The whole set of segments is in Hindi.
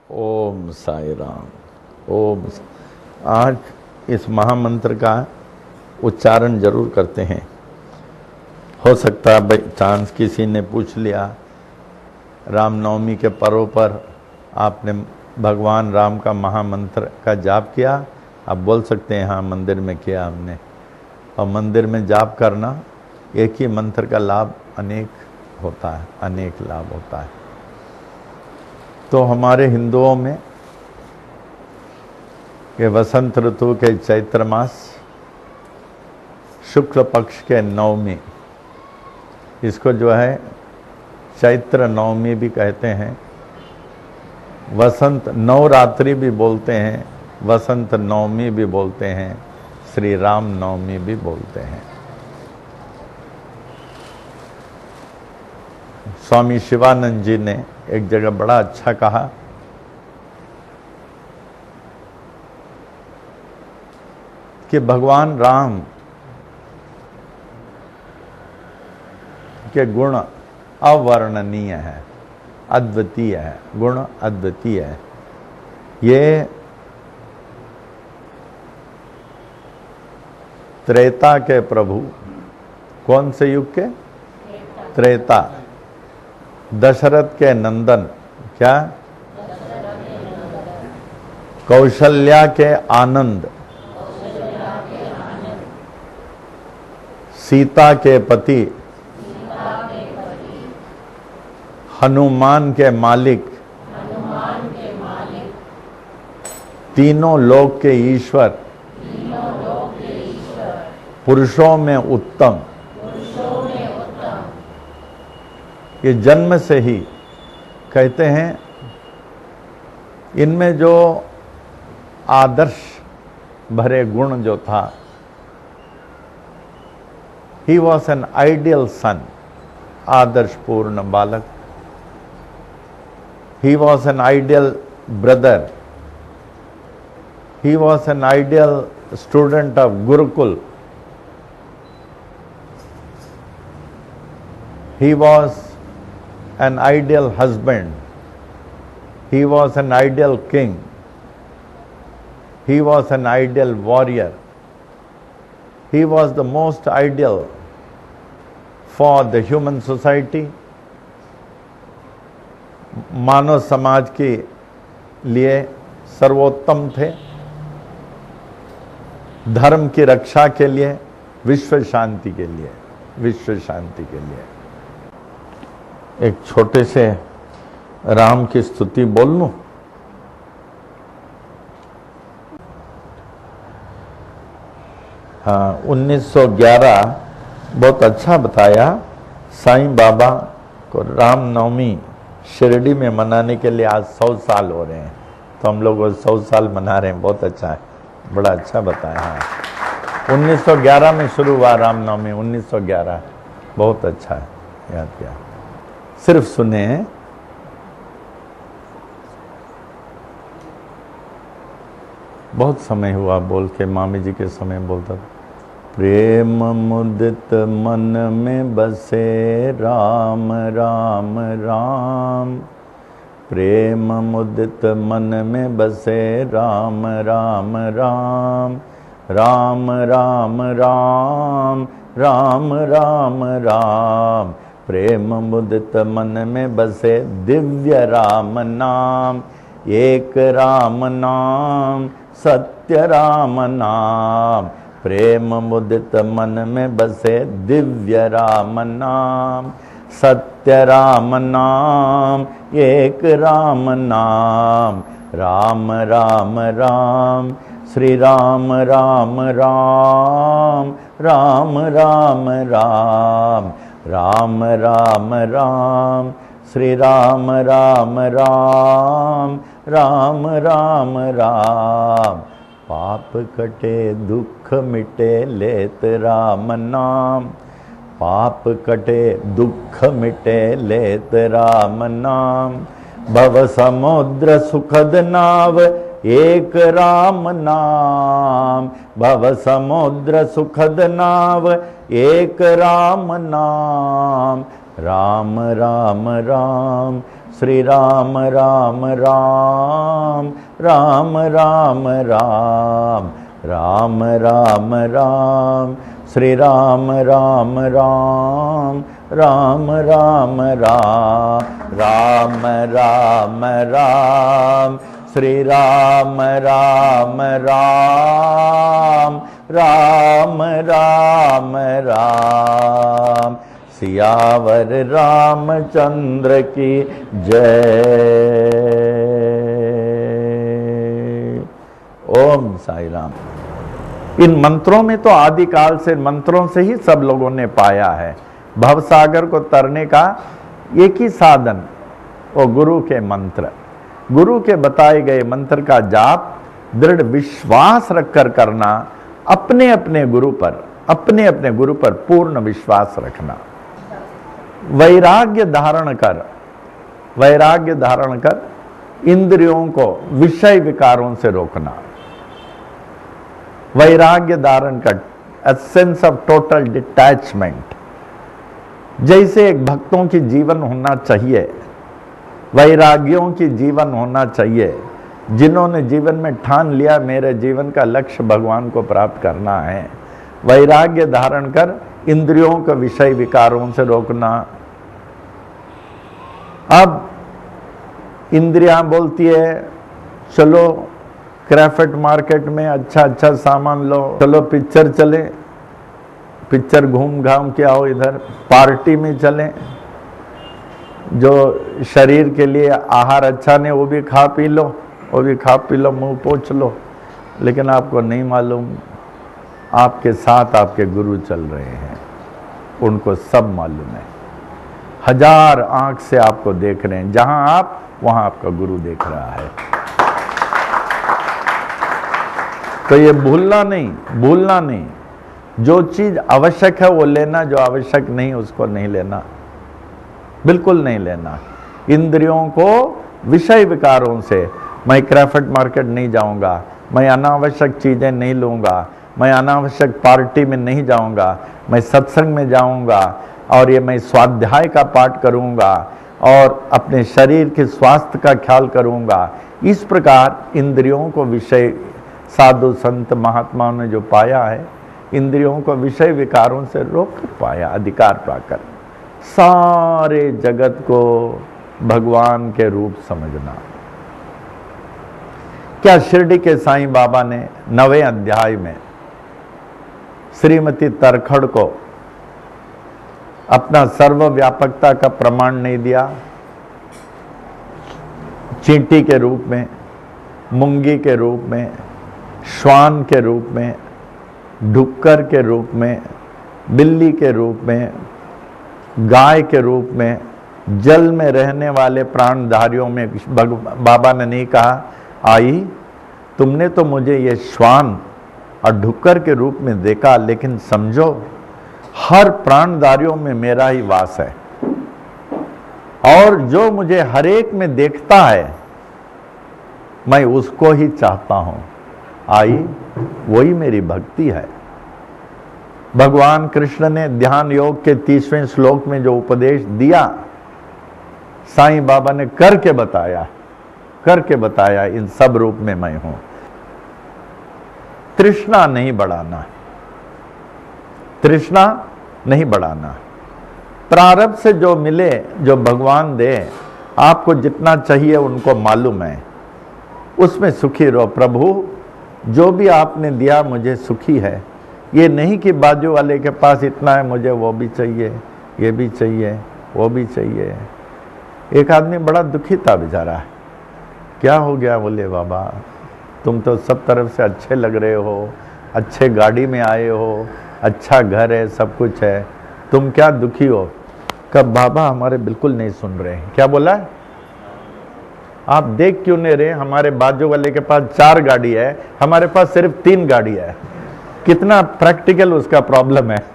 ओम साई राम। आज इस महामंत्र का उच्चारण जरूर करते हैं। हो सकता है भाई चांस किसी ने पूछ लिया, रामनवमी के पर्व पर आपने भगवान राम का महामंत्र का जाप किया? आप बोल सकते हैं हाँ मंदिर में किया हमने। और मंदिर में जाप करना, एक ही मंत्र का लाभ अनेक होता है, अनेक लाभ होता है। तो हमारे हिंदुओं में ये वसंत ऋतु के चैत्र मास शुक्ल पक्ष के नवमी, इसको जो है चैत्र नवमी भी कहते हैं, वसंत नवरात्रि भी बोलते हैं, वसंत नवमी भी बोलते हैं, श्री राम नवमी भी बोलते हैं। स्वामी शिवानंद जी ने एक जगह बड़ा अच्छा कहा कि भगवान राम के गुण अवर्णनीय है, अद्वितीय है, गुण अद्वितीय है। ये त्रेता के प्रभु, कौन से युग के? त्रेता। दशरथ के नंदन, क्या? कौशल्या के आनंद, सीता के पति, हनुमान के मालिक, तीनों लोक के ईश्वर, पुरुषों में उत्तम। ये जन्म से ही कहते हैं, इनमें जो आदर्श भरे गुण जो था, ही वॉज एन आइडियल सन, आदर्श पूर्ण बालक। He was an ideal brother, he was an ideal student of Gurukul, he was an ideal husband, he was an ideal king, he was an ideal warrior, he was the most ideal for the human society, मानव समाज के लिए सर्वोत्तम थे, धर्म की रक्षा के लिए, विश्व शांति के लिए, विश्व शांति के लिए। एक छोटे से राम की स्तुति बोल लूं। हाँ, 1911 बहुत अच्छा बताया। साईं बाबा को रामनवमी शिरडी में मनाने के लिए आज 100 साल हो रहे हैं, तो हम लोग 100 साल मना रहे हैं। बहुत अच्छा है, बड़ा अच्छा बताया। हाँ, 1911 में शुरू हुआ रामनवमी, 1911। बहुत अच्छा है, याद किया। सिर्फ सुने। बहुत समय हुआ बोल के, मामी जी के समय बोलता था। प्रेम मुदित मन में बसे राम राम राम, प्रेम मुदित मन में बसे राम राम राम, राम राम राम राम राम राम, प्रेम मुदित मन में बसे दिव्य राम नाम, एक राम नाम सत्य राम नाम, प्रेम मुदित मन में बसे दिव्य राम नाम, सत्य राम नाम, एक राम नाम, राम राम राम, श्री राम राम राम, राम राम राम, राम राम राम, श्री राम राम राम, राम राम राम, पाप कटे दुख मिटे लेत राम नाम, पाप कटे दुख मिटे लेत राम नाम, भव समुद्र सुखद नाव एक राम नाम, भव समुद्र सुखद नाव एक राम नाम, राम राम राम, श्री राम राम राम राम राम राम राम राम राम श्री राम राम राम राम राम राम राम राम राम श्री राम राम राम राम राम राम सियावर रामचंद्र की जय। ओम साई राम। इन मंत्रों में तो आदिकाल से मंत्रों से ही सब लोगों ने पाया है। भवसागर को तरने का एक ही साधन वो गुरु के मंत्र, गुरु के बताए गए मंत्र का जाप दृढ़ विश्वास रखकर करना, अपने अपने गुरु पर पूर्ण विश्वास रखना। वैराग्य धारण कर इंद्रियों को विषय विकारों से रोकना। वैराग्य धारण कर a sense of total detachment, जैसे एक भक्तों की जीवन होना चाहिए, वैरागियों की जीवन होना चाहिए, जिन्होंने जीवन में ठान लिया मेरे जीवन का लक्ष्य भगवान को प्राप्त करना है। वैराग्य धारण कर इंद्रियों को विषय विकारों से रोकना। अब इंद्रियां बोलती है चलो क्राफ्ट मार्केट में अच्छा अच्छा सामान लो, चलो पिक्चर चले, पिक्चर घूम घाम के आओ, इधर पार्टी में चलें, जो शरीर के लिए आहार अच्छा नहीं वो भी खा पी लो, मुंह पोंछ लो। लेकिन आपको नहीं मालूम आपके साथ आपके गुरु चल रहे हैं, उनको सब मालूम है। हजार आंख से आपको देख रहे हैं, जहां आप वहां आपका गुरु देख रहा है। तो ये भूलना नहीं, जो चीज आवश्यक है वो लेना, जो आवश्यक नहीं उसको नहीं लेना, बिल्कुल नहीं लेना। इंद्रियों को विषय विकारों से, मैं क्राफ्ट मार्केट नहीं जाऊंगा, मैं अनावश्यक चीजें नहीं लूंगा, मैं अनावश्यक पार्टी में नहीं जाऊंगा, मैं सत्संग में जाऊंगा और ये मैं स्वाध्याय का पाठ करूंगा और अपने शरीर के स्वास्थ्य का ख्याल करूंगा। इस प्रकार इंद्रियों को विषय, साधु संत महात्माओं ने जो पाया है, इंद्रियों को विषय विकारों से रोक पाया, अधिकार पाकर सारे जगत को भगवान के रूप समझना। क्या शिरडी के साईं बाबा ने 9वें अध्याय में श्रीमती तरखड़ को अपना सर्वव्यापकता का प्रमाण नहीं दिया? चींटी के रूप में, मूंगी के रूप में, श्वान के रूप में, डुक्कर के रूप में, बिल्ली के रूप में, गाय के रूप में, जल में रहने वाले प्राणधारियों में बाबा ने नहीं कहा आई तुमने तो मुझे ये श्वान और डुक्कर के रूप में देखा, लेकिन समझो हर प्राणधारियों में मेरा ही वास है और जो मुझे हर एक में देखता है मैं उसको ही चाहता हूं। आई वही मेरी भक्ति है। भगवान कृष्ण ने ध्यान योग के 30वें श्लोक में जो उपदेश दिया, साईं बाबा ने करके बताया इन सब रूप में मैं हूं। तृष्णा नहीं बढ़ाना, प्रारब्ध से जो मिले, जो भगवान दे, आपको जितना चाहिए उनको मालूम है, उसमें सुखी रहो। प्रभु जो भी आपने दिया मुझे सुखी है, ये नहीं कि बाजू वाले के पास इतना है मुझे वो भी चाहिए, ये भी चाहिए, वो भी चाहिए। एक आदमी बड़ा दुखी था बेचारा, क्या हो गया? बोले बाबा तुम तो सब तरफ से अच्छे लग रहे हो, अच्छे गाड़ी में आए हो, अच्छा घर है, सब कुछ है, तुम क्या दुखी हो? कब बाबा हमारे बिल्कुल नहीं सुन रहे हैं। क्या बोला? आप देख क्यों नहीं रहे? हमारे बाजू वाले के पास 4 गाड़ी है, हमारे पास सिर्फ 3 गाड़ी है। कितना प्रैक्टिकल उसका प्रॉब्लम है।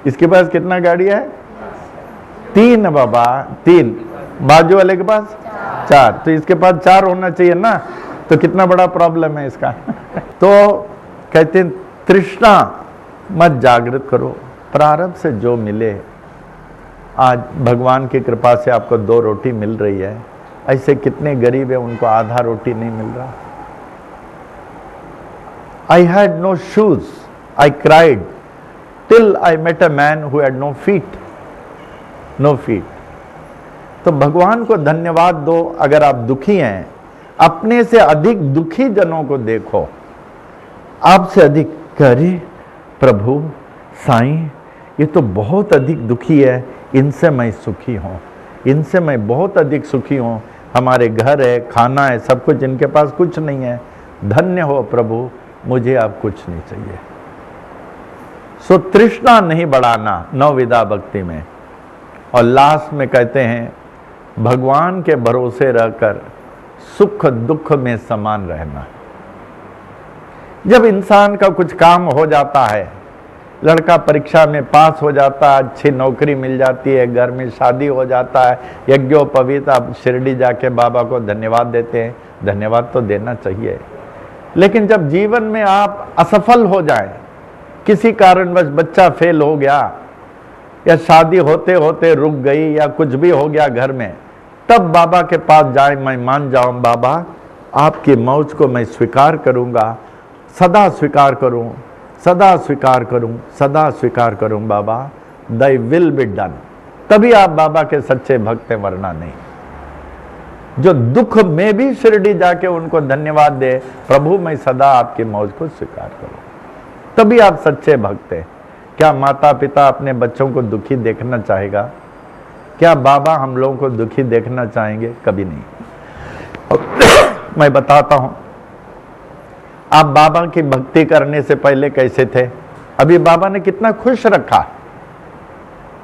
इसके पास कितना गाड़ी है? 3 बाबा, 3। बाजू वाले के पास 4, तो इसके पास 4 होना चाहिए ना। तो कितना बड़ा प्रॉब्लम है इसका। तो कहते हैं तृष्णा मत जागृत करो, प्रारब्ध से जो मिले आज भगवान की कृपा से आपको 2 रोटी मिल रही है, ऐसे कितने गरीब है उनको आधा रोटी नहीं मिल रहा। I had no shoes, I cried till I met a man who had no feet, no feet। तो भगवान को धन्यवाद दो। अगर आप दुखी हैं, अपने से अधिक दुखी जनों को देखो, आपसे अधिक करे प्रभु साईं ये तो बहुत अधिक दुखी है, इनसे मैं सुखी हूँ, इनसे मैं बहुत अधिक सुखी हूँ। हमारे घर है, खाना है, सब कुछ, इनके पास कुछ नहीं है। धन्य हो प्रभु, मुझे अब कुछ नहीं चाहिए। सो तृष्णा नहीं बढ़ाना नवविधा भक्ति में। और लास्ट में कहते हैं भगवान के भरोसे रहकर सुख दुख में समान रहना। जब इंसान का कुछ काम हो जाता है, लड़का परीक्षा में पास हो जाता है, अच्छी नौकरी मिल जाती है, घर में शादी हो जाता है, यज्ञोपवीत, आप शिरडी जाके बाबा को धन्यवाद देते हैं। धन्यवाद तो देना चाहिए, लेकिन जब जीवन में आप असफल हो जाएं, किसी कारणवश बच्चा फेल हो गया या शादी होते होते रुक गई या कुछ भी हो गया घर में, तब बाबा के पास जाए, मैं मान जाऊं बाबा आपकी मौज को मैं स्वीकार करूंगा, सदा स्वीकार करूं, सदा स्वीकार करूं, सदा स्वीकार करूं बाबा, दाई विल बी डन। तभी आप बाबा के सच्चे भक्त हैं, वरना नहीं। जो दुख में भी शिरडी जाके उनको धन्यवाद दे, प्रभु मैं सदा आपकी मौज को स्वीकार करूं, तभी आप सच्चे भक्त हैं। क्या माता पिता अपने बच्चों को दुखी देखना चाहेगा? क्या बाबा हम लोगों को दुखी देखना चाहेंगे? कभी नहीं। मैं बताता हूं, आप बाबा की भक्ति करने से पहले कैसे थे, अभी बाबा ने कितना खुश रखा।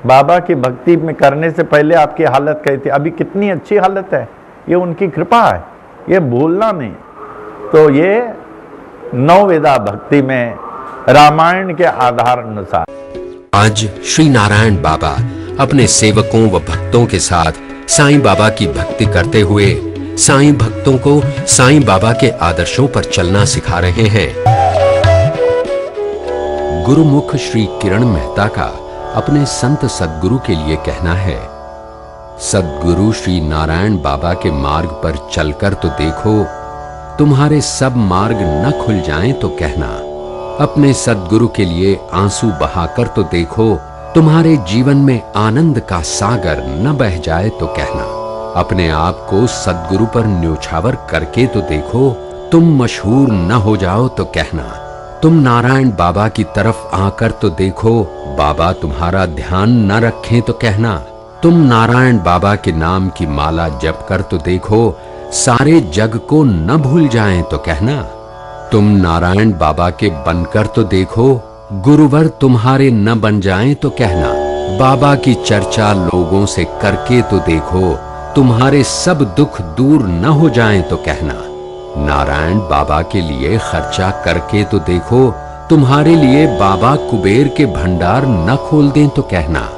बाबा की भक्ति में करने से पहले आपकी हालत कैसी थी, अभी कितनी अच्छी हालत है। ये उनकी कृपा है, ये भूलना नहीं। तो ये नवविधा भक्ति में रामायण के आधार अनुसार आज श्री नारायण बाबा अपने सेवकों व भक्तों के साथ साईं बाबा की भक्ति करते हुए साईं भक्तों को साईं बाबा के आदर्शों पर चलना सिखा रहे हैं। गुरुमुख श्री किरण मेहता का अपने संत सद्गुरु के लिए कहना है, सद्गुरु श्री नारायण बाबा के मार्ग पर चलकर तो देखो, तुम्हारे सब मार्ग न खुल जाएं तो कहना। अपने सद्गुरु के लिए आंसू बहाकर तो देखो, तुम्हारे जीवन में आनंद का सागर न बह जाए तो कहना। अपने आप को सद्गुरु पर न्योछावर करके तो देखो, तुम मशहूर न हो जाओ तो कहना। तुम नारायण बाबा की तरफ आकर तो देखो, बाबा तुम्हारा ध्यान न रखें तो कहना। तुम नारायण बाबा के नाम की माला जप कर तो देखो, सारे जग को न भूल जाएं तो कहना। तुम नारायण बाबा के बनकर तो देखो, गुरुवर तुम्हारे न बन जाएं तो कहना। बाबा की चर्चा लोगों से करके तो देखो, तुम्हारे सब दुख दूर न हो जाएं तो कहना। नारायण बाबा के लिए खर्चा करके तो देखो, तुम्हारे लिए बाबा कुबेर के भंडार न खोल दें तो कहना।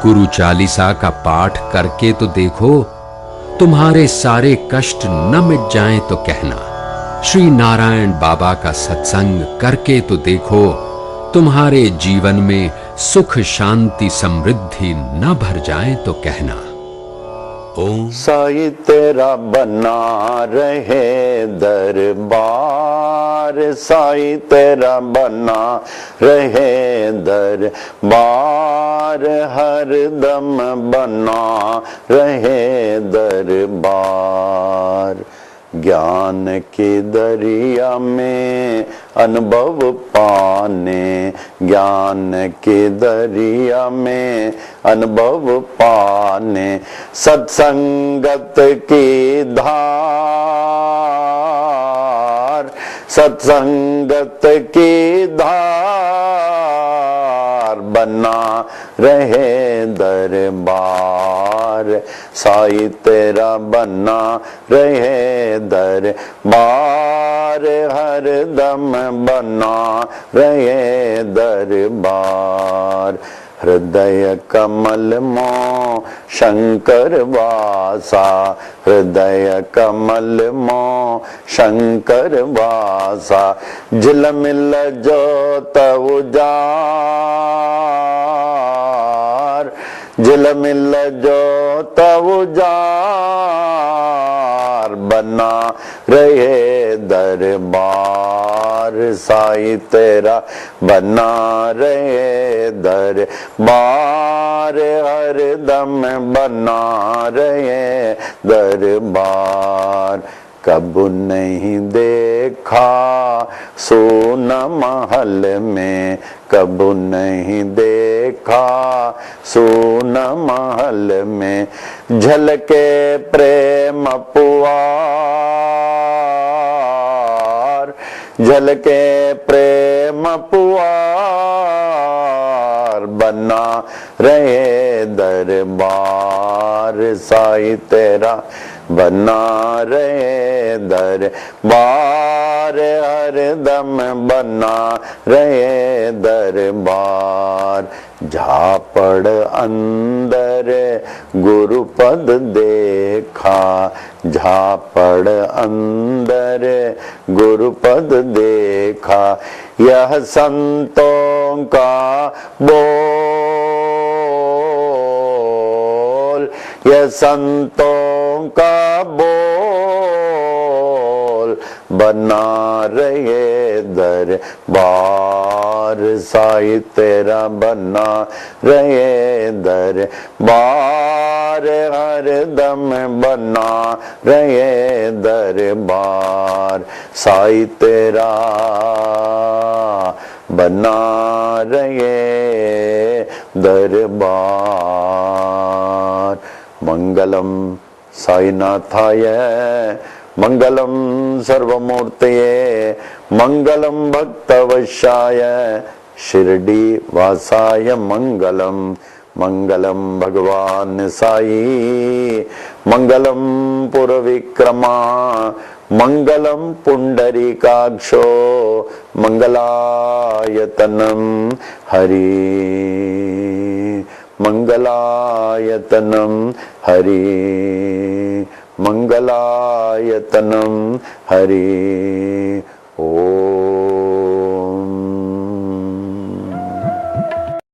गुरु चालीसा का पाठ करके तो देखो, तुम्हारे सारे कष्ट न मिट जाएं तो कहना। श्री नारायण बाबा का सत्संग करके तो देखो, तुम्हारे जीवन में सुख शांति समृद्धि न भर जाए तो कहना। ओम साईं तेरा बना रहे दरबार, साईं तेरा बना रहे दरबार, हर दम बना रहे दरबार। ज्ञान की दरिया में अनुभव पाने, ज्ञान की दरिया में अनुभव पाने, सत्संगत की धार, सत्संगत की धार बना रहे दरबार। साईं तेरा बना रहे दरबार, हर दम बना रहे दरबार। हृदय कमल मो शंकर वासा, हृदय कमल मो शंकर वासा, झिलमिल जोत उजार, झिलमिल जो तब जार बना रहे दरबार साईं तेरा बना रहे दरबार हरदम बना रहे दरबार कब नहीं देखा सोना महल में कब नहीं देखा सोना महल में झलके प्रेम पुआर झलके प्रेम पुआर बना रहे दरबार साईं तेरा बना रहे दरबार हरदम बना रहे दरबार झापड़ अंदर गुरुपद देखा झापड़ अंदर गुरुपद देखा यह संतों का बोल यह संतों का बोल बना रहे दरबार साईं तेरा बना रहे दरबार हरदम बना रहे दरबार साईं तेरा बना रहे दरबार मंगलम साईनाथाय मंगलम सर्वमूर्तये मंगलम भक्तवशाय शिरडी वासाय मंगलम मंगलम भगवान साई मंगलम पुरविक्रमा मंगलम पुंडरीकाक्षो मंगलायतनम हरि मंगलायतनम हरि मंगलायतनम हरि।